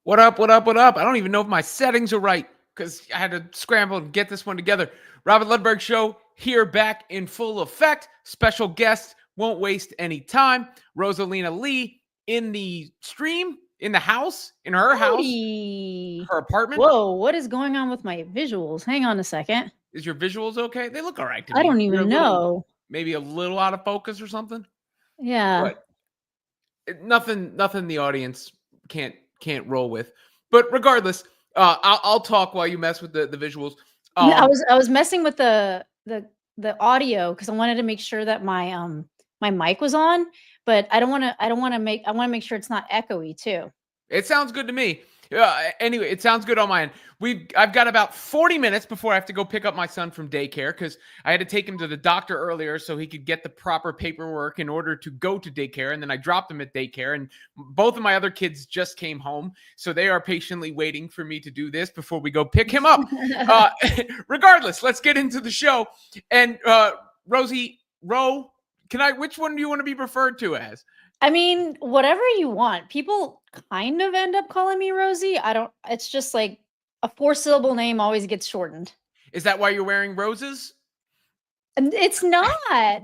What up? What up? What up? I don't even know if my settings are right because I had to scramble and get this one together. Robert Ludberg Show here, back in full effect. Special guest, won't waste any time. Rosalina Lee in the stream, in the house, in her house, her apartment. Whoa, what is going on with my visuals? Hang on a second. Is your visuals okay? They look all right to I me. don't You're even a little, know. maybe a little out of focus or something. Yeah. But nothing the audience can't roll with. But regardless, I'll talk while you mess with the visuals. I was messing with the audio because I wanted to make sure that my my mic was on, but I want to make sure it's not echoey too. It sounds good to me. Anyway, it sounds good on my end. I've got about 40 minutes before I have to go pick up my son from daycare because I had to take him to the doctor earlier so he could get the proper paperwork in order to go to daycare. And then I dropped him at daycare, and both of my other kids just came home. So they are patiently waiting for me to do this before we go pick him up. Regardless, let's get into the show. And Rosie, which one do you want to be referred to as? I mean, whatever you want. People kind of end up calling me Rosie. It's just like a 4-syllable name always gets shortened. Is that why you're wearing roses? And it's not,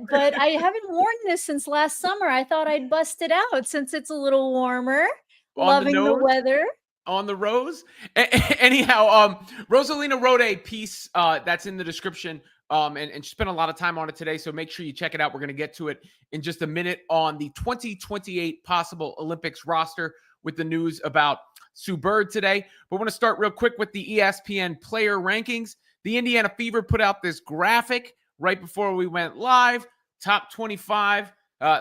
but I haven't worn this since last summer. I thought I'd bust it out since it's a little warmer. Loving the weather. On the rose. Anyhow, Rosalina wrote a piece that's in the description. And she spent a lot of time on it today, so make sure you check it out. We're going to get to it in just a minute on the 2028 possible Olympics roster with the news about Sue Bird today. But I want to start real quick with the ESPN player rankings. The Indiana Fever put out this graphic right before we went live. Top 25,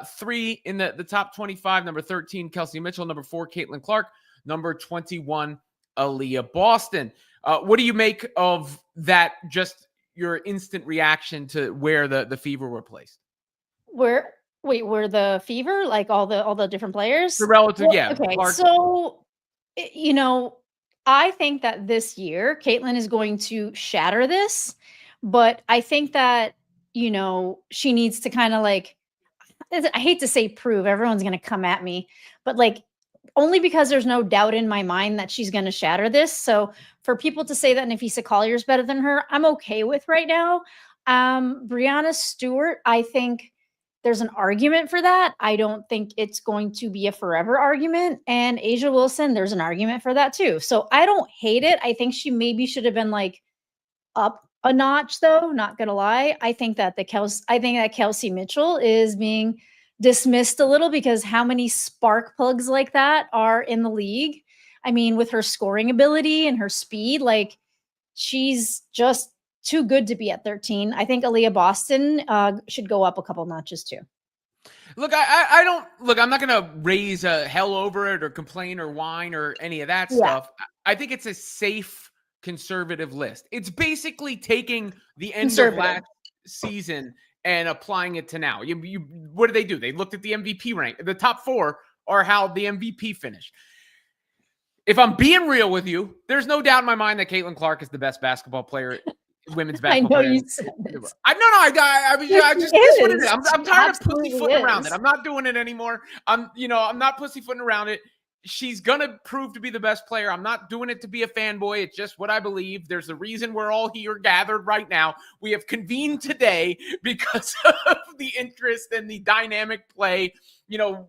3 in the top 25. Number 13, Kelsey Mitchell. Number 4, Caitlin Clark. Number 21, Aaliyah Boston. What do you make of that, just your instant reaction to where the Fever were placed? Where the Fever, like all the different players? The relative, yeah. Okay, so, I think that this year, Caitlin is going to shatter this, but I think that, she needs to kind of like, I hate to say prove, everyone's going to come at me, but like, only because there's no doubt in my mind that she's going to shatter this. So for people to say that Nafisa Collier's better than her, I'm okay with right now. Brianna Stewart, I think there's an argument for that. I don't think it's going to be a forever argument. And Asia Wilson, there's an argument for that too. So I don't hate it. I think she maybe should have been like up a notch though, not gonna lie. I think that Kelsey Mitchell is being dismissed a little because how many spark plugs like that are in the league? I mean, with her scoring ability and her speed, like she's just too good to be at 13. I think Aaliyah Boston should go up a couple notches too. Look, I'm not going to raise hell over it or complain or whine or any of that stuff. I think it's a safe conservative list. It's basically taking the end of last season and applying it to now. What do? They looked at the MVP rank. The top 4 are how the MVP finished. If I'm being real with you, there's no doubt in my mind that Caitlin Clark is the best basketball player, women's basketball player. I know you said this. I just this what it is. I'm tired of pussyfooting around it. I'm not doing it anymore. I'm not pussyfooting around it. She's going to prove to be the best player. I'm not doing it to be a fanboy. It's just what I believe. There's a reason we're all here gathered right now. We have convened today because of the interest and the dynamic play,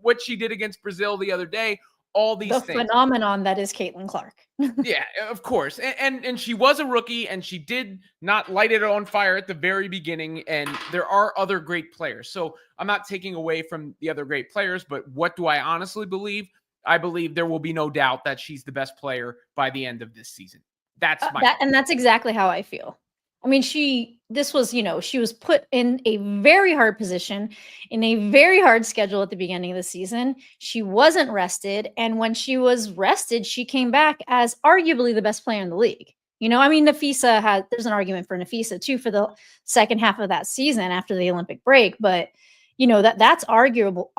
what she did against Brazil the other day, all these things. The phenomenon that is Caitlin Clark. Yeah, of course. And she was a rookie, and she did not light it on fire at the very beginning, and there are other great players. So I'm not taking away from the other great players, but what do I honestly believe? I believe there will be no doubt that she's the best player by the end of this season. That's and that's exactly how I feel. I mean, she was put in a very hard position in a very hard schedule at the beginning of the season. She wasn't rested. And when she was rested, she came back as arguably the best player in the league. I mean, there's an argument for Nafisa too, for the second half of that season after the Olympic break, but that's arguable,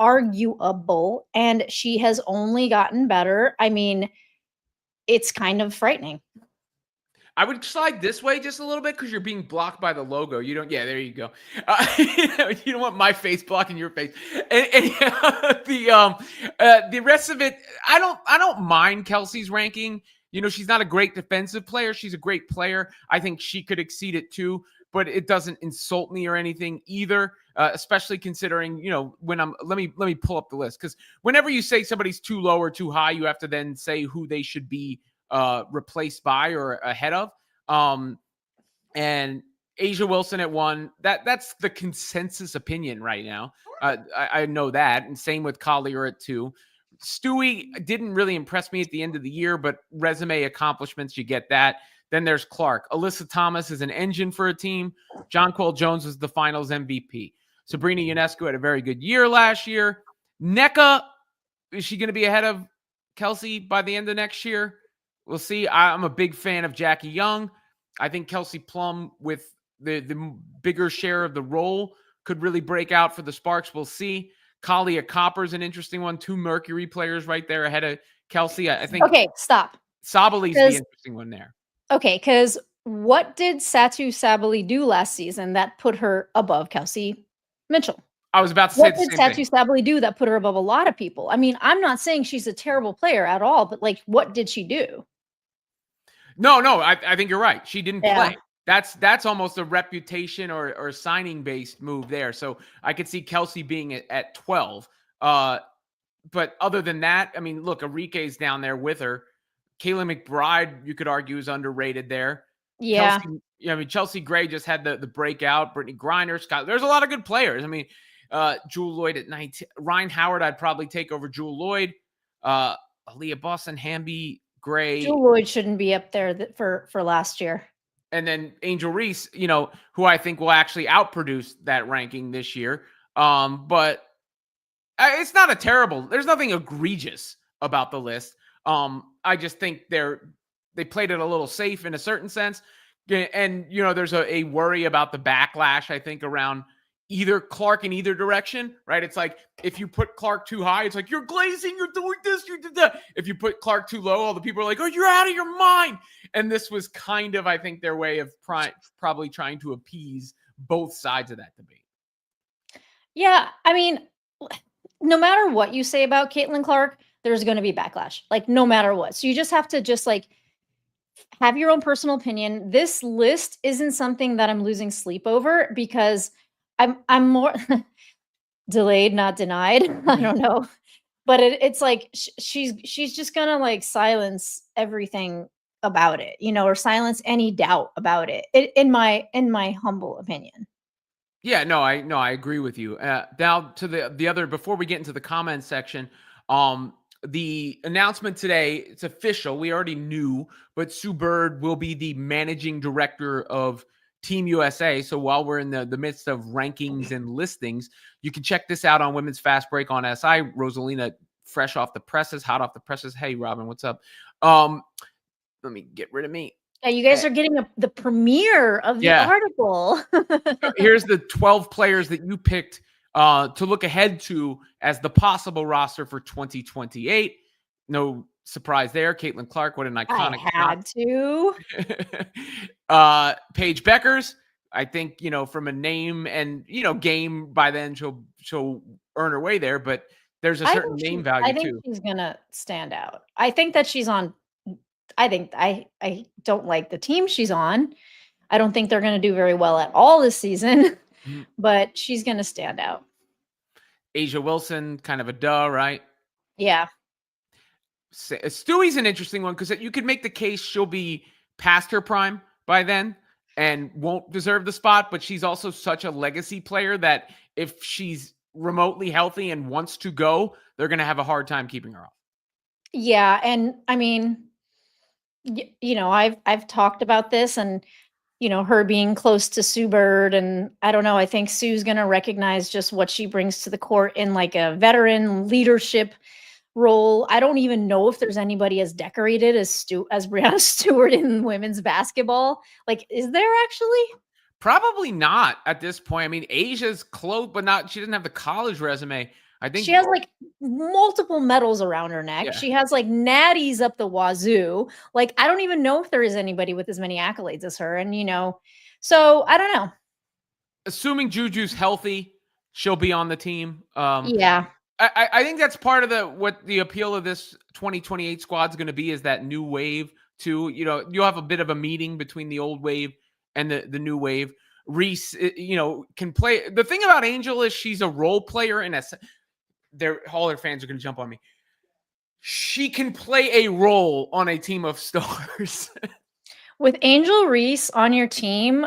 and she has only gotten better. I mean, it's kind of frightening. I would slide this way just a little bit because you're being blocked by the logo. You don't. Yeah, there you go. You don't want my face blocking your face. And the rest of it, I don't mind Kelsey's ranking. She's not a great defensive player. She's a great player. I think she could exceed it too, but it doesn't insult me or anything either. Especially considering, let me pull up the list, because whenever you say somebody's too low or too high, you have to then say who they should be replaced by or ahead of. And Asia Wilson at 1, that's the consensus opinion right now. I know that. And same with Collier at 2. Stewie didn't really impress me at the end of the year, but resume accomplishments, you get that. Then there's Clark. Alyssa Thomas is an engine for a team. Jonquel Jones was the finals MVP. Sabrina Ionescu had a very good year last year. Nneka, is she going to be ahead of Kelsey by the end of next year? We'll see. I'm a big fan of Jackie Young. I think Kelsey Plum, with the bigger share of the role, could really break out for the Sparks. We'll see. Kalia Copper's an interesting one. 2 Mercury players right there ahead of Kelsey. I think. Okay, stop. Sabali's the interesting one there. Okay, because what did Satu Sabali do last season that put her above Kelsey Mitchell? I was about to say the same thing. What did Satu Sabali do that put her above a lot of people? I mean, I'm not saying she's a terrible player at all, but what did she do? No, I think you're right. She didn't play. That's almost a reputation or signing based move there. So I could see Kelsey being at 12. But other than that, I mean, look, Enrique's down there with her. Kayla McBride, you could argue, is underrated there. Yeah. Chelsea Gray just had the breakout. Brittany Griner, Scott. There's a lot of good players. I mean, Jewel Lloyd at 19. Ryan Howard, I'd probably take over Jewel Lloyd. Aaliyah Boston, Hamby, Gray. Jewel Lloyd shouldn't be up there for last year. And then Angel Reese, who I think will actually outproduce that ranking this year. But it's not there's nothing egregious about the list. I just think they played it a little safe in a certain sense. And, there's a worry about the backlash, I think, around either Clark in either direction, right? It's like, if you put Clark too high, it's like, you're glazing, you're doing this, you did that. If you put Clark too low, all the people are like, oh, you're out of your mind. And this was kind of, I think, their way of probably trying to appease both sides of that debate. Yeah. I mean, no matter what you say about Caitlin Clark, there's going to be backlash, no matter what. So you just have to have your own personal opinion. This list isn't something that I'm losing sleep over, because I'm more delayed, not denied. I don't know, but it's like she's just gonna silence everything about it, or silence any doubt about it. In my humble opinion. Yeah, no, I agree with you. Now to the other, before we get into the comments section, the announcement today, it's official. We already knew, but Sue Bird will be the managing director of Team USA. So while we're in the midst of rankings and listings, you can check this out on Women's Fast Break on SI. Rosalina, fresh off the presses, hot off the presses. Hey, Robin, what's up? Let me get rid of me. Yeah, you guys are getting the premiere of the article. Here's the 12 players that you picked to look ahead to as the possible roster for 2028. No surprise there. Caitlin Clark, what an iconic. I had to. Paige Beckers, I think, from a name and, game, by then she'll earn her way there, but there's a certain name value too. I think she's going to stand out. I think that she's on. I don't like the team she's on. I don't think they're going to do very well at all this season, but she's going to stand out. Asia Wilson, kind of a duh, right? Yeah. Stewie's an interesting one, because you could make the case she'll be past her prime by then and won't deserve the spot, but she's also such a legacy player that if she's remotely healthy and wants to go, they're going to have a hard time keeping her off. Yeah, and I mean, I've talked about this, and her being close to Sue Bird, and I don't know, I think Sue's going to recognize just what she brings to the court in a veteran leadership role. I don't even know if there's anybody as decorated as Breanna Stewart in women's basketball. Is there actually? Probably not at this point. I mean, Asia's close, but she doesn't have the college resume. I think She has, like, multiple medals around her neck. yeah. She has, like, natties up the wazoo. Like, I don't even know if there is anybody with as many accolades as her, and, so I don't know. Assuming Juju's healthy, she'll be on the team. Yeah. I think that's part of what the appeal of this 2028 squad is going to be is that new wave too. You'll have a bit of a meeting between the old wave and the new wave. Reese, can play. The thing about Angel is she's a role player and all her fans are going to jump on me. She can play a role on a team of stars. With Angel Reese on your team,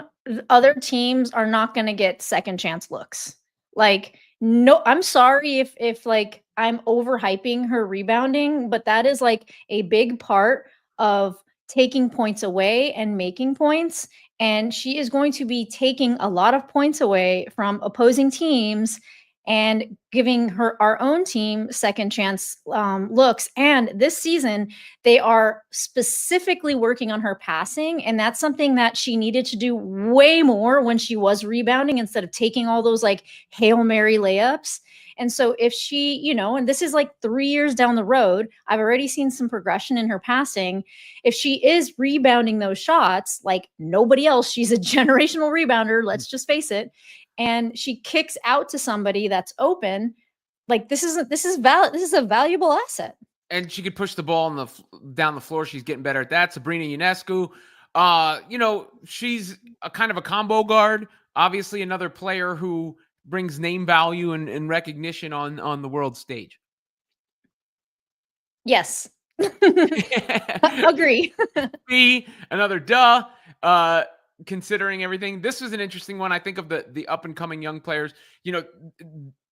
other teams are not gonna get second chance looks. Like, no, I'm sorry if like I'm overhyping her rebounding, but that is like a big part of taking points away and making points. And she is going to be taking a lot of points away from opposing teams and giving our own team second chance looks. And this season, they are specifically working on her passing, and that's something that she needed to do way more when she was rebounding instead of taking all those like Hail Mary layups. And so if she, and this is like 3 years down the road, I've already seen some progression in her passing. If she is rebounding those shots like nobody else, she's a generational rebounder, let's just face it, and she kicks out to somebody that's open, like this is a valuable asset. And she could push the ball down the floor. She's getting better at that. Sabrina Ionescu, she's a kind of a combo guard. Obviously, another player who brings name value and recognition on the world stage. Yes. Agree. B, another considering everything. This was an interesting one. I think of the up and coming young players.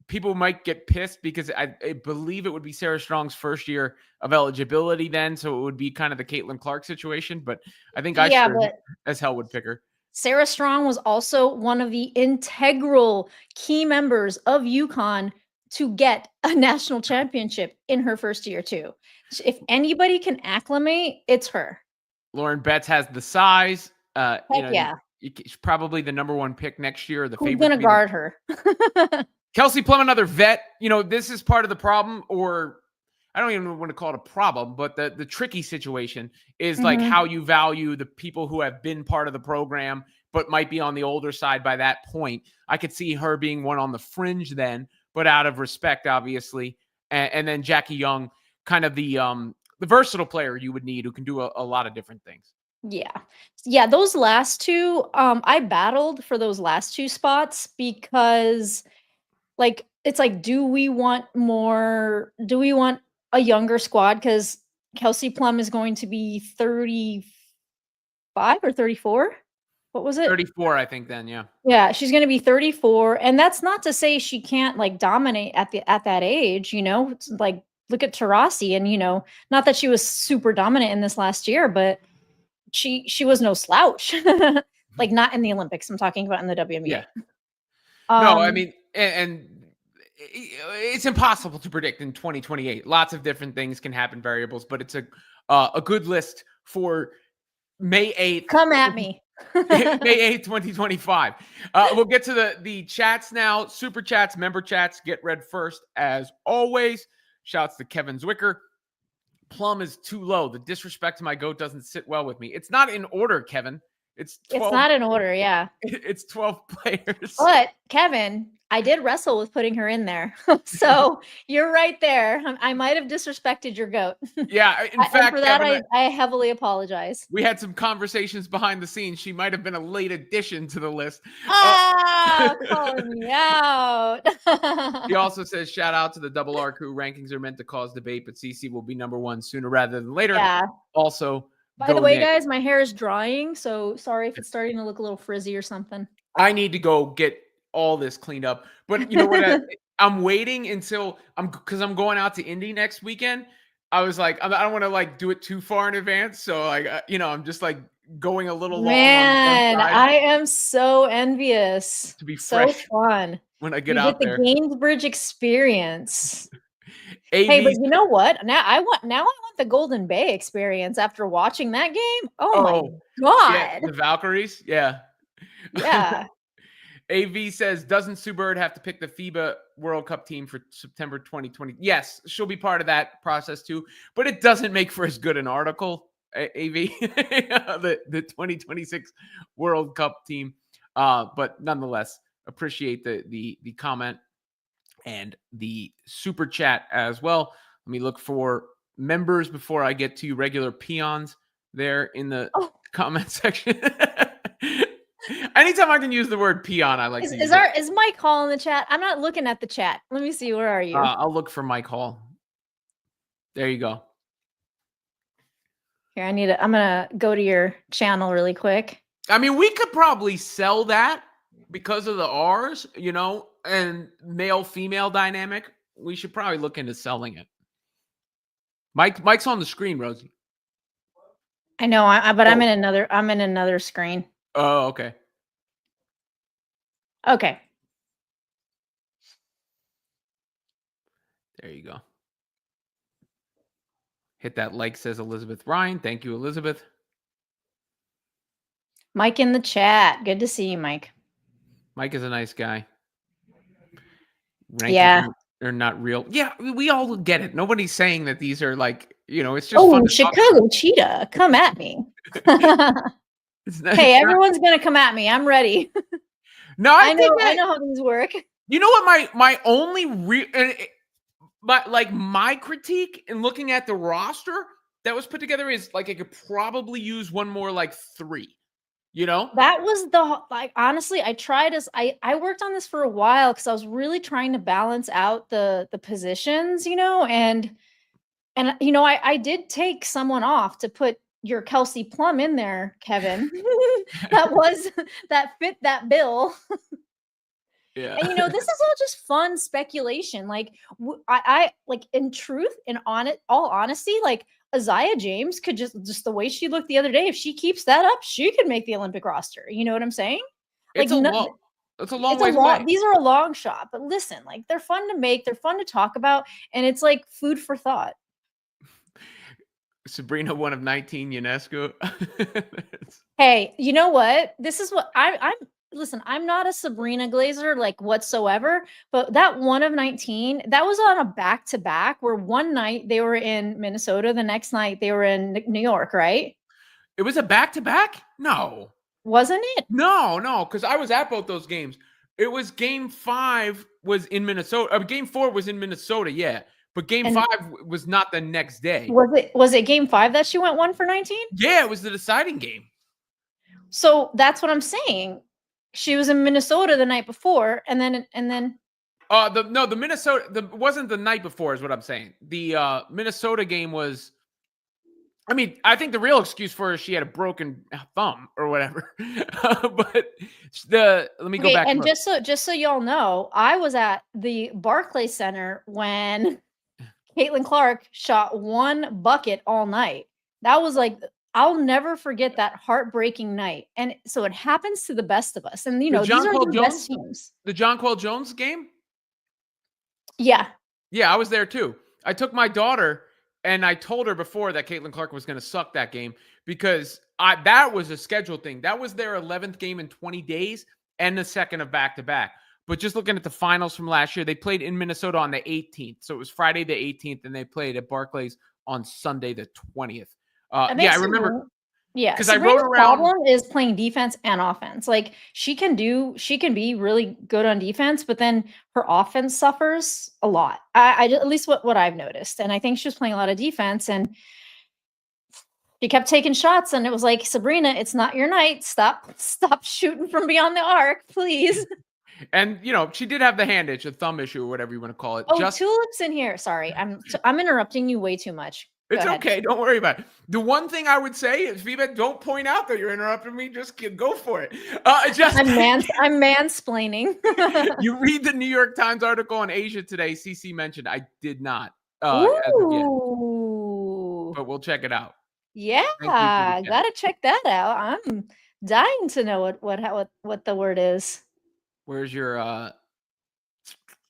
People might get pissed because I believe it would be Sarah Strong's first year of eligibility then. So it would be kind of the Caitlin Clark situation. But I think I sure as hell would pick her. Sarah Strong was also one of the integral key members of UConn to get a national championship in her first year too. If anybody can acclimate, it's her. Lauren Betts has the size. Yeah. She's probably the number one pick next year. Who's going to guard her? Kelsey Plum, another vet. This is part of the problem, or I don't even want to call it a problem, but the tricky situation is like how you value the people who have been part of the program, but might be on the older side by that point. I could see her being one on the fringe then, but out of respect, obviously. And then Jackie Young, kind of the versatile player you would need who can do a lot of different things. Yeah. Those last two, I battled for those last two spots because it's like, do we want a younger squad? Because Kelsey Plum is going to be 35 or 34. What was it? 34, I think then, yeah. Yeah, she's going to be 34. And that's not to say she can't like dominate at that age, It's like, look at Taurasi and, not that she was super dominant in this last year, but she was no slouch. Like not in the Olympics. I'm talking about in the WNBA. Yeah. No, I mean, and it's impossible to predict in 2028. Lots of different things can happen, variables, but it's a good list for May 8th. Come at me. May 8th, 2025. We'll get to the chats now. Super chats, member chats, get read first as always. Shouts to Kevin Zwicker. Plum is too low. The disrespect to my goat doesn't sit well with me. It's not in order, Kevin. It's 12, it's not in order, yeah. It's 12 players. But Kevin, I did wrestle with putting her in there. So you're right there. I might have disrespected your goat. Yeah, in fact, for that, Kevin, I heavily apologize. We had some conversations behind the scenes. She might have been a late addition to the list. Calling me out. He also says, shout out to the Double R crew. Rankings are meant to cause debate, but CC will be number one sooner rather than later. Yeah. Also, by the way, guys, my hair is drying, so sorry if it's starting to look a little frizzy or something. I need to go get all this cleaned up. But you know what? I'm waiting until because I'm going out to Indy next weekend. I was like, I don't want to like do it too far in advance. So like, I'm just like going a little long. Man, I am so envious. To be fresh, so fun when I get out there. The Gainsbridge experience. Hey, but you know what? Now I want the Golden Bay experience after watching that game. Oh my God. Yeah, the Valkyries. Yeah. Yeah. AV says, doesn't Sue Bird have to pick the FIBA World Cup team for September 2020? Yes, she'll be part of that process too, but it doesn't make for as good an article, AV, the 2026 World Cup team. But nonetheless, appreciate the comment and the super chat as well. Let me look for members before I get to regular peons there in the comment section. Anytime I can use the word peon, I like to use it. Is Mike Hall in the chat? I'm not looking at the chat. Let me see. Where are you? I'll look for Mike Hall. There you go. Here, I'm gonna go to your channel really quick. I mean, we could probably sell that because of the R's, and male-female dynamic. We should probably look into selling it. Mike's on the screen, Rosie. I know, but I'm in another screen. Oh, okay. Okay. There you go. Hit that like, says Elizabeth Ryan. Thank you, Elizabeth. Mike in the chat. Good to see you, Mike. Mike is a nice guy. Yeah. They're not real. Yeah, we all get it. Nobody's saying that these are like, it's just fun to Chicago Cheetah. Come at me. Hey, everyone's going to come at me. I'm ready. No, I know how these work. You know what my only my critique in looking at the roster that was put together is like I could probably use one more like 3. That was honestly, I worked on this for a while because I was really trying to balance out the positions, and I did take someone off to put your Kelsey Plum in there, Kevin. that fit that bill. Yeah. And this is all just fun speculation. Like I like in truth, in all honesty, like Isaiah James could just the way she looked the other day, if she keeps that up, she could make the Olympic roster. You know what I'm saying? Like it's a long way away. These are a long shot, but listen, like they're fun to make, they're fun to talk about, and it's like food for thought. Sabrina, one of 19 UNESCO. Hey, you know what? This is what I'm listen, I'm not a Sabrina Glazer like whatsoever, but that one of 19, that was on a back-to-back where one night they were in Minnesota, the next night they were in New York, right? It was a back-to-back? No. Wasn't it? No, because I was at both those games. It was game 5 was in Minnesota. Game 4 was in Minnesota, yeah. But game 5 was not the next day. Was it game 5 that she went 1 for 19? Yeah, it was the deciding game. So that's what I'm saying. She was in Minnesota the night before, and then the Minnesota wasn't the night before is what I'm saying. The Minnesota game was, I mean, I think the real excuse for her is she had a broken thumb or whatever. But let me go back. And just so y'all know, I was at the Barclays Center when Caitlin Clark shot 1 bucket all night. That was like, I'll never forget that heartbreaking night. And so it happens to the best of us. And these are the best teams. The Jonquel Jones game? Yeah. Yeah, I was there too. I took my daughter and I told her before that Caitlin Clark was going to suck that game because that was a scheduled thing. That was their 11th game in 20 days and the second of back-to-back. But just looking at the finals from last year, they played in Minnesota on the 18th. So it was Friday the 18th, and they played at Barclays on Sunday the 20th. Yeah, I remember. Yeah, because I wrote around. The problem is playing defense and offense. Like she can be really good on defense, but then her offense suffers a lot. At least what I've noticed, and I think she was playing a lot of defense, and she kept taking shots, and it was like, Sabrina, it's not your night. Stop shooting from beyond the arc, please. And she did have the hand itch, a thumb issue, or whatever you want to call it. Oh, Tulip's in here. Sorry, I'm interrupting you way too much. It's okay. Don't worry about it. The one thing I would say is, Viva, don't point out that you're interrupting me. Just go for it. I'm mansplaining. You read the New York Times article on Asia Today. CC mentioned. I did not. Ooh. But we'll check it out. Yeah, gotta check that out. I'm dying to know what the word is. Where's your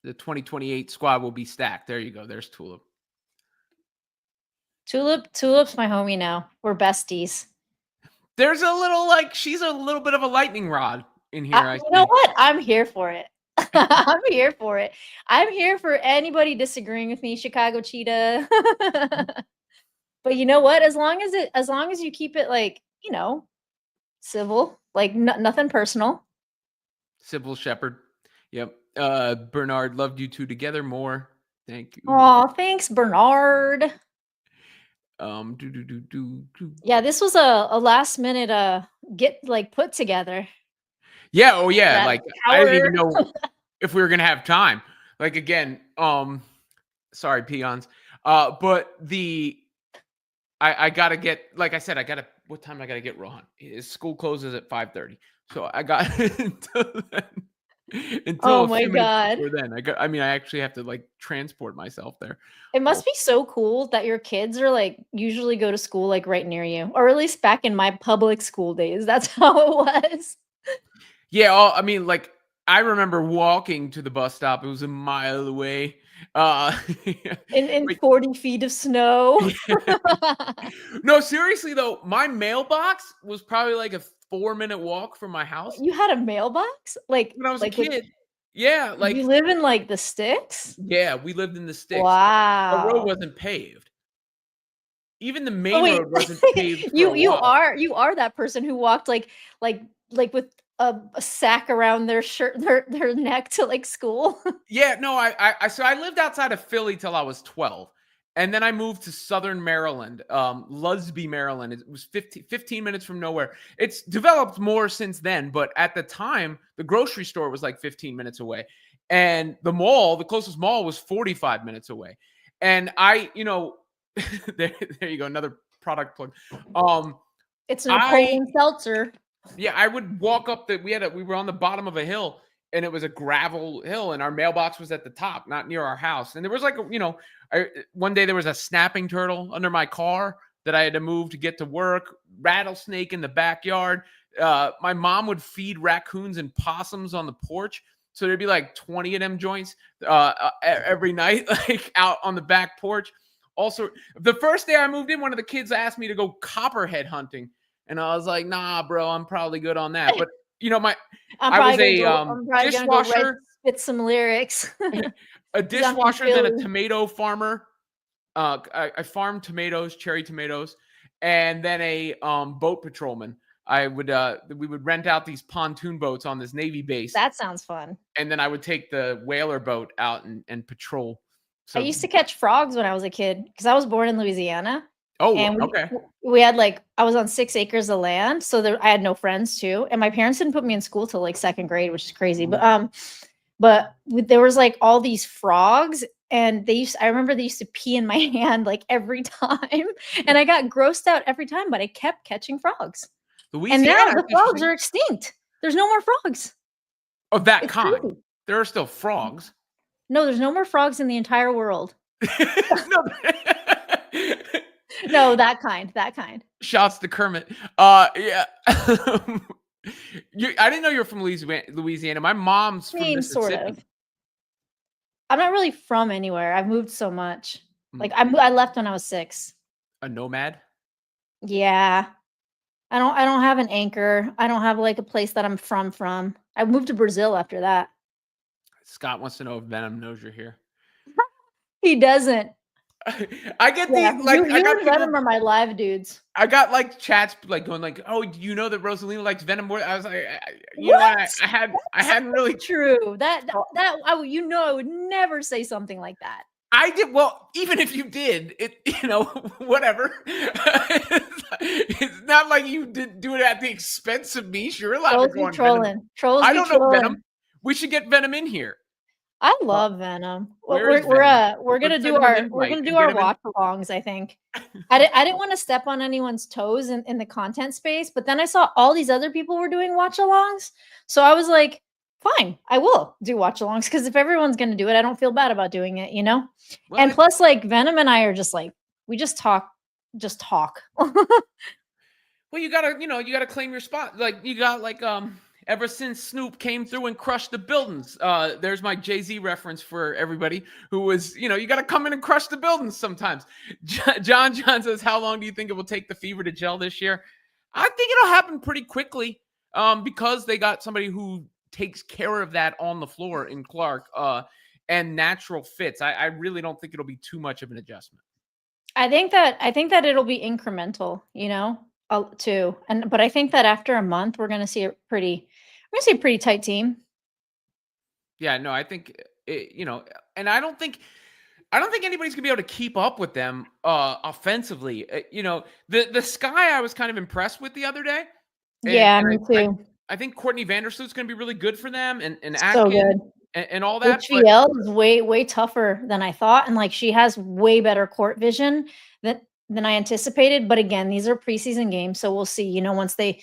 the 2028 squad will be stacked. There you go. There's Tulip. Tulip's my homie now. We're besties. There's she's a little bit of a lightning rod. in here, I You know see. what? I'm here for it. I'm here for it. I'm here for anybody disagreeing with me, Chicago Cheetah. But you know what? As long as you keep it like, civil, like nothing personal. Sybil Shepherd. Yep. Bernard, loved you two together more. Thank you. Oh, thanks, Bernard. Do. Yeah, this was a last minute get like put together. Yeah, oh yeah. That Like I didn't power. even know if we were gonna have time. Like again, sorry, peons. But I gotta get, like I said, what time I gotta get Rohan? His school closes at 5:30. So I got until Oh a my few minutes god. before then. I actually have to like transport myself there. It Oh. must be so cool that your kids are like usually go to school like right near you, or at least back in my public school days. That's how it was. Yeah, like I remember walking to the bus stop. It was a mile away. In But 40 feet of snow. no, seriously though, my mailbox was probably like a 4-minute walk from my house You had a mailbox? when I was a With kid. Yeah, you like live in like the sticks? yeah, we lived in the sticks. Our road Wow. wasn't paved. Even the Oh main wait, road wasn't paved for you a you while. are you are that person who walked like like with a sack around their shirt their neck to like school? Yeah, no, so I lived outside of Philly till I was 12. And then I moved to Southern Maryland, Lusby, Maryland. It was 15 minutes from nowhere. It's developed more since then, but at the time, the grocery store was like 15 minutes away. And the closest mall was 45 minutes away. And there you go, another product plug. It's I Napoleon Seltzer. Yeah, I would walk up we were on the bottom of a hill and it was a gravel hill and our mailbox was at the top, not near our house. And there was one day there was a snapping turtle under my car that I had to move to get to work, rattlesnake in the backyard. My mom would feed raccoons and possums on the porch. So there'd be like 20 of them joints every night, like out on the back porch. Also, the first day I moved in, one of the kids asked me to go copperhead hunting. And I was like, nah, bro, I'm probably good on that. But I was a I'm probably gonna go dishwasher, spit some lyrics. a 'Cause I'm from dishwasher, then a Philly. tomato farmer. I farmed tomatoes, cherry tomatoes, and then a boat patrolman. We would rent out these pontoon boats on this Navy base, That sounds fun. and then I would take the whaler boat out and patrol. I So, used to catch frogs when I was a kid because I was born in Louisiana, oh, and okay. we had like I was on 6 acres of land, so I had no friends too, and my parents didn't put me in school till like second grade, which is crazy. There was like all these frogs, and I remember they used to pee in my hand like every time, and I got grossed out every time, but I kept catching frogs, and now Louisiana, the it's frogs interesting. are extinct. There's no more frogs. Of that It's kind. crazy. There are still frogs. No, there's no more frogs in the entire world. No. No, that kind, that kind. Shouts to Kermit. Yeah. I didn't know you were from Louisiana. My mom's I from mean, sort Mississippi. of. I'm not really from anywhere. I've moved so much. Mm. Like I left when I was 6. A nomad? Yeah. I don't have an anchor. I don't have like a place that I'm from. I moved to Brazil after that. Scott wants to know if Venom knows you're here. He doesn't. I get Yeah, these like you and Venom are my live dudes. I got like chats like going like, "Oh, do you know that Rosalina likes Venom more?" I was like, What? I hadn't really True. I would never say something like that. I did well, even if you did, whatever. It's not like you did do it at the expense of me. Sure, allowed to Trolls go be on Venom. trolling. Trolls I be don't know Venom. trolling. We should get Venom in here. I love Venom. Where is Venom? We're gonna Let's do send him an our invite and get him in. watch alongs, I think. I didn't want to step on anyone's toes in the content space, but then I saw all these other people were doing watch alongs. So I was like, fine, I will do watch alongs because if everyone's gonna do it, I don't feel bad about doing it, you know? Well, And plus, like Venom and I are just like, we just talk. well, you gotta claim your spot. Like you got like ever since Snoop came through and crushed the buildings. There's my Jay-Z reference for everybody who was, you got to come in and crush the buildings sometimes. John says, how long do you think it will take the fever to gel this year? I think it'll happen pretty quickly. because they got somebody who takes care of that on the floor in Clark, and natural fits. I really don't think it'll be too much of an adjustment. I think that it'll be incremental, too. But I think that after a month, we're gonna see a pretty tight team. Yeah, no, I think and I don't think anybody's gonna be able to keep up with them offensively. The Sky I was kind of impressed with the other day, and Yeah, and me I too. I think Courtney Vandersloot's gonna be really good for them, and So Atkin good. and all that. But HVL is way, way tougher than I thought, and, like, she has way better court vision than I anticipated, but again, these are preseason games, so we'll see, once they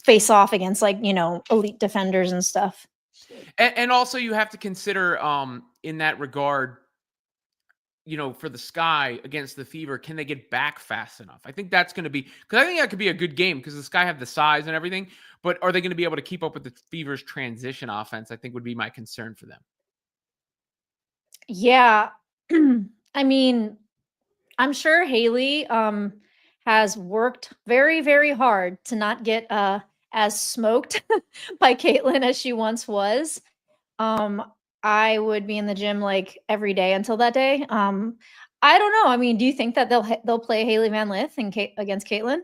face off against, like, elite defenders and stuff. and also you have to consider in that regard, for the Sky against the Fever, can they get back fast enough? I think that's going to be because I think that could be a good game because the Sky have the size and everything, but are they going to be able to keep up with the Fever's transition offense? I think would be my concern for them. Yeah. I mean, I'm sure Haley, has worked very, very hard to not get, as smoked by Caitlin as she once was. Um, I would be in the gym, like, every day until that day. I don't know. I mean, do you think that they'll play Haley Van Lith against Caitlin?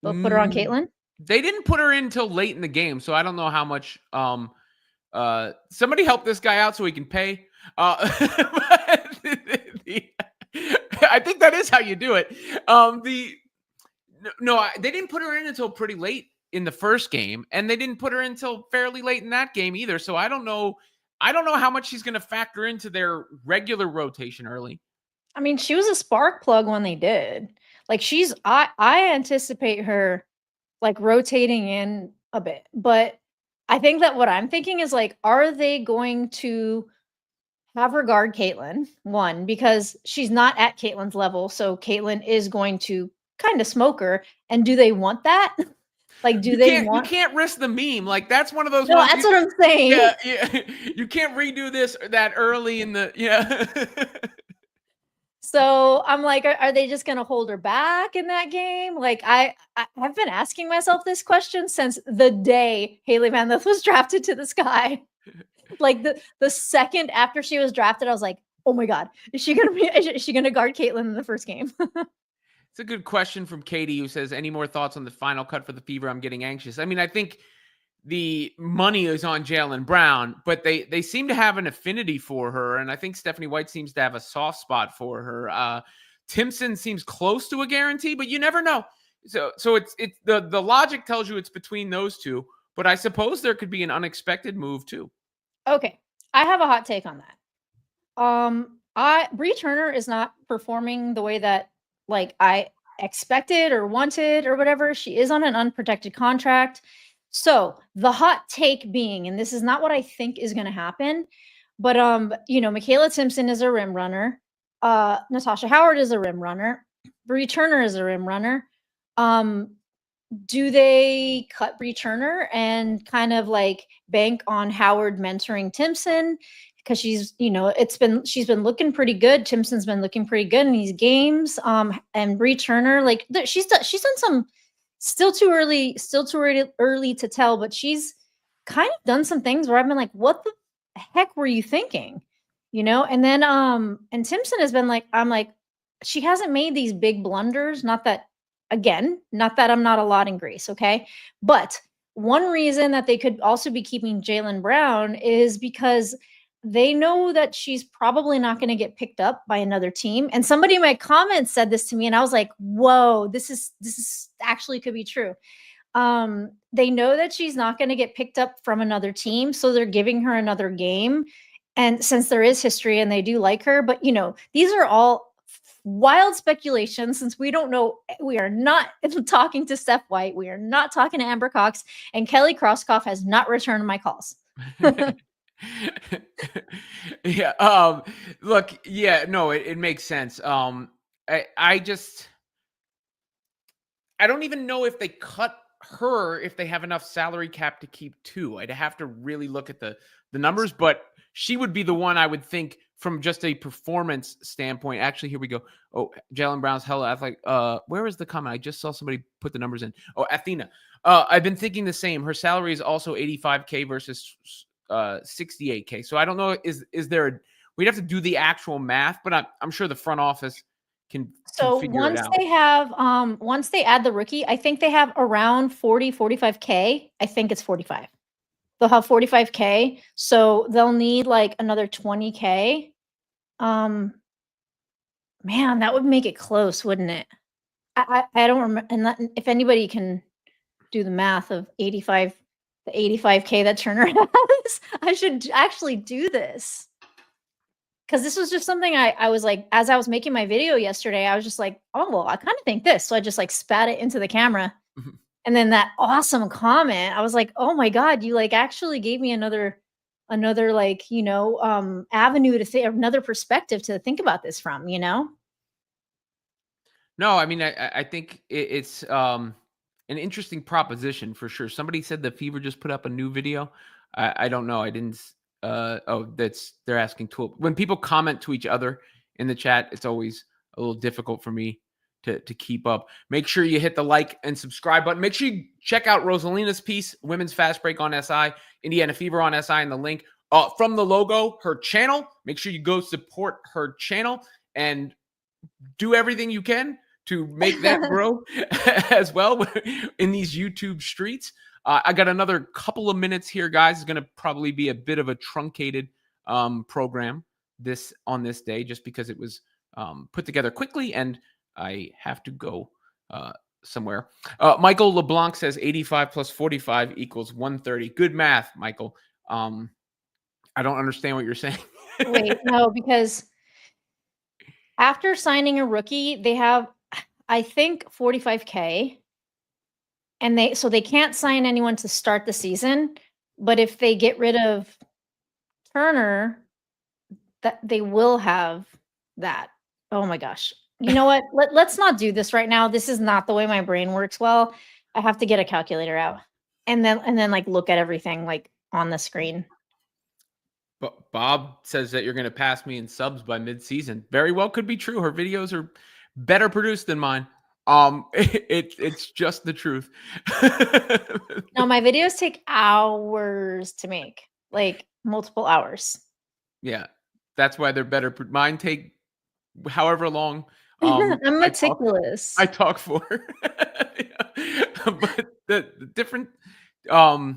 They'll put her on Mm, Caitlin? they didn't put her in until late in the game, so I don't know how much. Somebody help this guy out so he can pay. The- I think that is how you do it. The no, they didn't put her in until pretty late in the first game, and they didn't put her in until fairly late in that game either. So I don't know. I don't know how much she's going to factor into their regular rotation early. I mean, she was a spark plug when they did. Like, I anticipate her, like, rotating in a bit, but I think that what I'm thinking is, like, are they going to have her guard Caitlyn? One, because she's not at Caitlyn's level, so Caitlyn is going to kinda smoke her, and do they want that? Like, do You they can't you want can't risk the meme. Like that's one of those No, ones. that's what I'm saying. Yeah, yeah. You can't redo this or that early in the yeah. So, I'm like, are they just gonna hold her back in that game? Like, I've been asking myself this question since the day Haley Van Lith was drafted to the Sky. Like, the second after she was drafted, I was like, "Oh my god, is she gonna guard Caitlyn in the first game?" It's a good question from Katie who says, "Any more thoughts on the final cut for the Fever? I'm getting anxious." I mean, I think the money is on Jalen Brown, but they seem to have an affinity for her, and I think Stephanie White seems to have a soft spot for her. Timpson seems close to a guarantee, but you never know. So it's the logic tells you it's between those two, but I suppose there could be an unexpected move too. Okay, I have a hot take on that. I Bree Turner is not performing the way that, like, I expected or wanted or whatever. She is on an unprotected contract. So the hot take being, and this is not what I think is going to happen, but Michaela Simpson is a rim runner. Natasha Howard is a rim runner. Bree Turner is a rim runner. Um, do they cut Bree Turner and kind of like bank on Howard mentoring Timpson? Because she's been looking pretty good. Timpson's been looking pretty good in these games. And Bree Turner, like she's done some still too early to tell, but she's kind of done some things where I've been like, what the heck were you thinking? And then and Timpson has been like, I'm like, she hasn't made these big blunders. Not that I'm not a lot in grace, okay? But one reason that they could also be keeping Jalen Brown is because they know that she's probably not going to get picked up by another team. And somebody in my comments said this to me, and I was like, "Whoa, this is actually could be true." They know that she's not going to get picked up from another team, so they're giving her another game. And since there is history and they do like her, but these are all wild speculation since we don't know. We are not talking to Steph White. We are not talking to Amber Cox, and Kelly Krauskopf has not returned my calls. Yeah. Look. Yeah. No. It makes sense. I just. I don't even know if they cut her if they have enough salary cap to keep two. I'd have to really look at the numbers, but she would be the one I would think from just a performance standpoint. Actually, here we go. Oh, Jalen Brown's hella athletic. Where is the comment? I just saw somebody put the numbers in. Oh, Athena. I've been thinking the same. Her salary is also 85K versus 68K. So I don't know. Is there? We'd have to do the actual math, but I'm sure the front office can So figure it once out. they have, once they add the rookie, I think they have around 40, 45K. I think it's 45. They'll have 45K. So they'll need like another 20K. Man, that would make it close, wouldn't it? I don't remember. And that, if anybody can do the math of 85, the 85K that Turner has, I should actually do this. Because this was just something I was like, as I was making my video yesterday, I was just like, oh, well, I kind of think this. So I just like spat it into the camera. Mhm. And then that awesome comment, I was like, oh my God, you like actually gave me another like, avenue to think, another perspective to think about this from, No, I mean, I think it's an interesting proposition for sure. Somebody said the Fever just put up a new video. I don't know. I didn't. They're asking when people comment to each other in the chat. It's always a little difficult for me to keep up. Make sure you hit the like and subscribe button. Make sure you check out Rosalina's piece, Women's Fast Break on SI, Indiana Fever on SI, and the link from the logo, her channel. Make sure you go support her channel and do everything you can to make that grow as well in these YouTube streets. I got another couple of minutes here, guys. It's going to probably be a bit of a truncated program on this day, just because it was put together quickly and I have to go somewhere. Michael LeBlanc says 85 plus 45 equals 130. Good math, Michael. I don't understand what you're saying. Wait, no, because after signing a rookie, they have, I think, 45K. And they can't sign anyone to start the season. But if they get rid of Turner, that they will have that. Oh my gosh. You know what? Let's not do this right now. This is not the way my brain works well. I have to get a calculator out and then like look at everything like on the screen. But Bob says that you're going to pass me in subs by mid-season. Very well could be true. Her videos are better produced than mine. It's just the truth. No, my videos take hours to make, like multiple hours. Yeah, that's why they're better. Mine take however long. I'm meticulous. I talk for. Yeah. But the different. I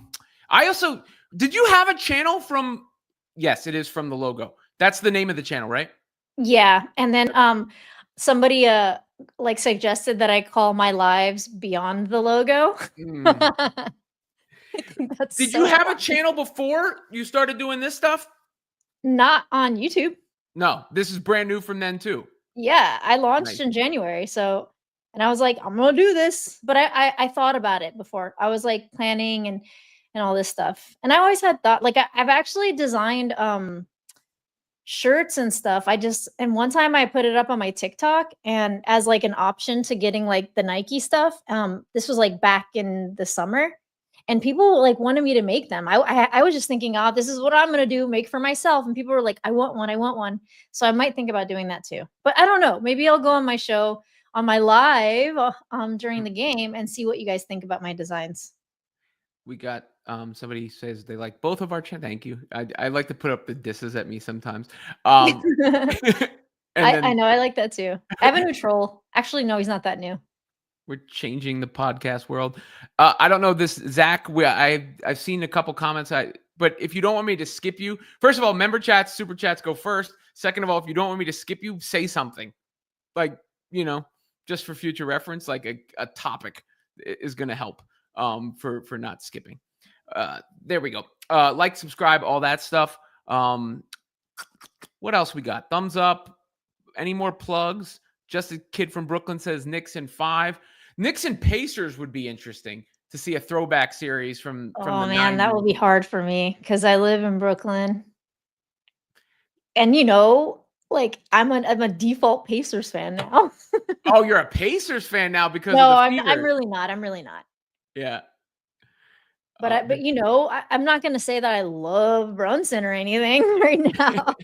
also did you have a channel from? Yes, it is from the logo. That's the name of the channel, right? Yeah, and then somebody like suggested that I call my lives beyond the logo. I think that's Did so you have a funny. channel before you started doing this stuff? Not on YouTube. No, this is brand new from then too. Yeah, I launched Nice. in January, so and I was like, I'm gonna do this. But I thought about it before. I was like planning and all this stuff. And I always had thought like I've actually designed shirts and stuff. And one time I put it up on my TikTok and as like an option to getting like the Nike stuff. This was like back in the summer. And people like wanted me to make them. I was just thinking, oh, this is what I'm gonna do, make for myself. And people were like, I want one, I want one. So I might think about doing that too. But I don't know. Maybe I'll go on my show on my live during the game and see what you guys think about my designs. We got somebody says they like both of our thank you. I like to put up the disses at me sometimes. And then I know, I like that too. I have a new troll. Actually, no, he's not that new. we're changing the podcast world. I don't know this, Zach. I've seen a couple comments. But if you don't want me to skip you, first of all, member chats, super chats go first. Second of all, if you don't want me to skip you, say something. Like, just for future reference, like a topic is going to help for not skipping. There we go. Like, subscribe, all that stuff. What else we got? Thumbs up. Any more plugs? Just a kid from Brooklyn says Knicks in 5. Knicks and Pacers would be interesting to see a throwback series from the 90s. That will be hard for me because I live in Brooklyn. And like I'm a default Pacers fan now. Oh, you're a Pacers fan now because No, of the I'm Fever. really not. I'm really not. Yeah. But I'm not gonna say that I love Brunson or anything right now.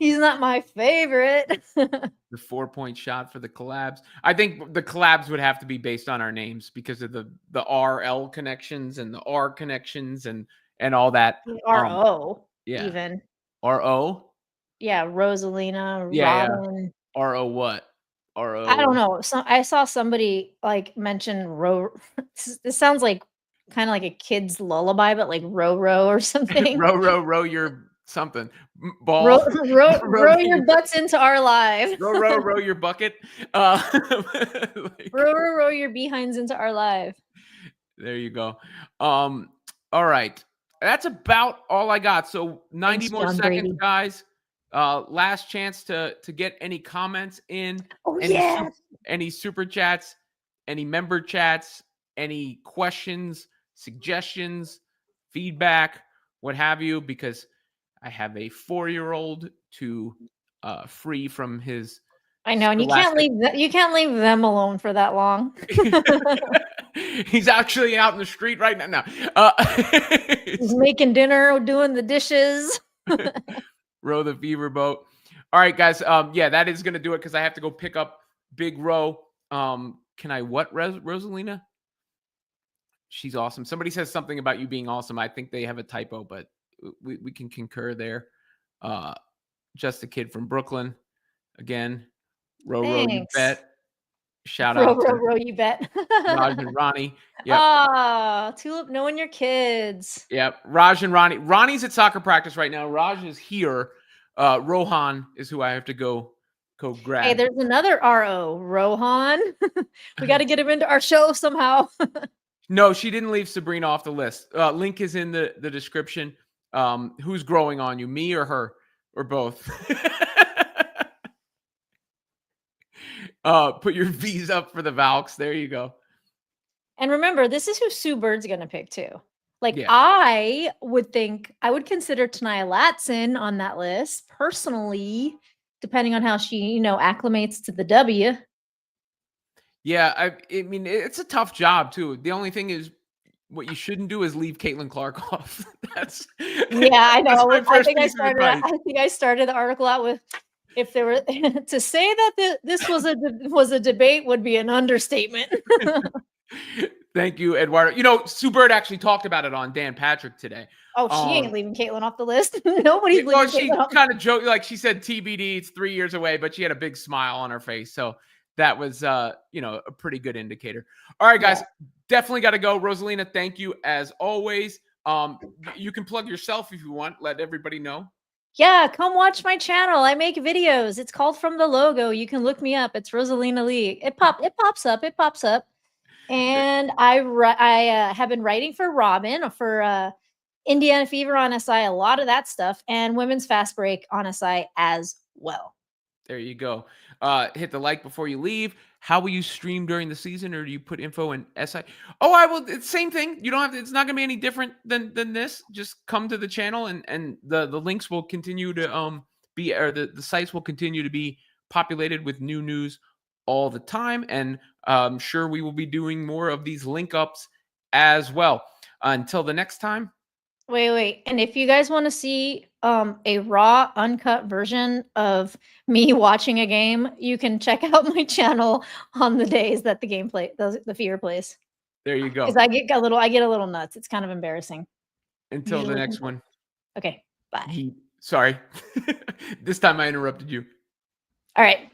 He's not my favorite. The 4-point shot for the collabs. I think the collabs would have to be based on our names because of the RL connections and the R connections and all that. RO Yeah. even. RO? Yeah, Rosalina, Yeah, yeah. Robin. RO what? I don't RO. know. So I saw somebody like mention this sounds like kind of like a kid's lullaby, but like row or something. Row your something. Ball. row Row your your butts into our live. row your bucket. Uh, like, Row your behinds into our live. there you go. All right. That's about all I got. So 90 Thanks, more John seconds, Brady. guys. Last chance to get any comments in, Oh any yeah. any super chats, any member chats, any questions, suggestions, feedback, what have you, because I have a 4-year-old to free from his I know, and scholastic. you can't leave them alone for that long. He's actually out in the street right now. No. He's making dinner, doing the dishes. Row the fever boat. All right, guys. Yeah, that is gonna do it because I have to go pick up Big Row. Can I Rosalina? She's awesome. Somebody says something about you being awesome. I think they have a typo, but we can concur there. Just a kid from Brooklyn. Again, row you Thanks. bet. Shout out to Row, you bet. Raj and Ronnie. Yep. Ah, Tulip knowing your kids. Yep. Raj and Ronnie. Ronnie's at soccer practice right now. Raj is here. Rohan is who I have to go grab. Hey, there's another RO, Rohan. We got to get him into our show somehow. No, she didn't leave Sabrina off the list. Link is in the description. Who's growing on you, me or her, or both? Put your V's up for the Valks. There you go. And remember, this is who Sue Bird's going to pick too. Like, Yeah. I would consider Tanaya Latson on that list personally, depending on how she, acclimates to the W. Yeah, I mean, it's a tough job too. The only thing is, what you shouldn't do is leave Caitlin Clark off. That's Yeah, I know. my I first think piece of advice. I started the article out with, if there were to say that this was a debate would be an understatement. Thank you, Eduardo. Sue Bird actually talked about it on Dan Patrick today. Oh, she ain't leaving Caitlin off the list. Nobody's leaving. Well, she kind of joked, like she said, TBD, it's 3 years away, but she had a big smile on her face. So that was, a pretty good indicator. All right, guys, definitely got to go. Rosalina, thank you as always. You can plug yourself if you want. Let everybody know. Yeah, come watch my channel. I make videos. It's called From the Logo. You can look me up. It's Rosalina Lee. It pops up. And I have been writing for Robin for Indiana Fever on SI, a lot of that stuff, and Women's Fastbreak on SI as well. There you go. Hit the like before you leave. How will you stream during the season, or do you put info in SI? Oh, I will. It's same thing. You don't have to. It's not going to be any different than this. Just come to the channel, and the links will continue to be, or the sites will continue to be populated with new news all the time. And I'm sure we will be doing more of these link ups as well. Until the next time. Wait. And if you guys want to see a raw, uncut version of me watching a game, you can check out my channel on the days that the game the Fever plays. There you go. Because I get a little nuts. It's kind of embarrassing. Until the next one. Okay. Bye. Sorry. This time I interrupted you. All right.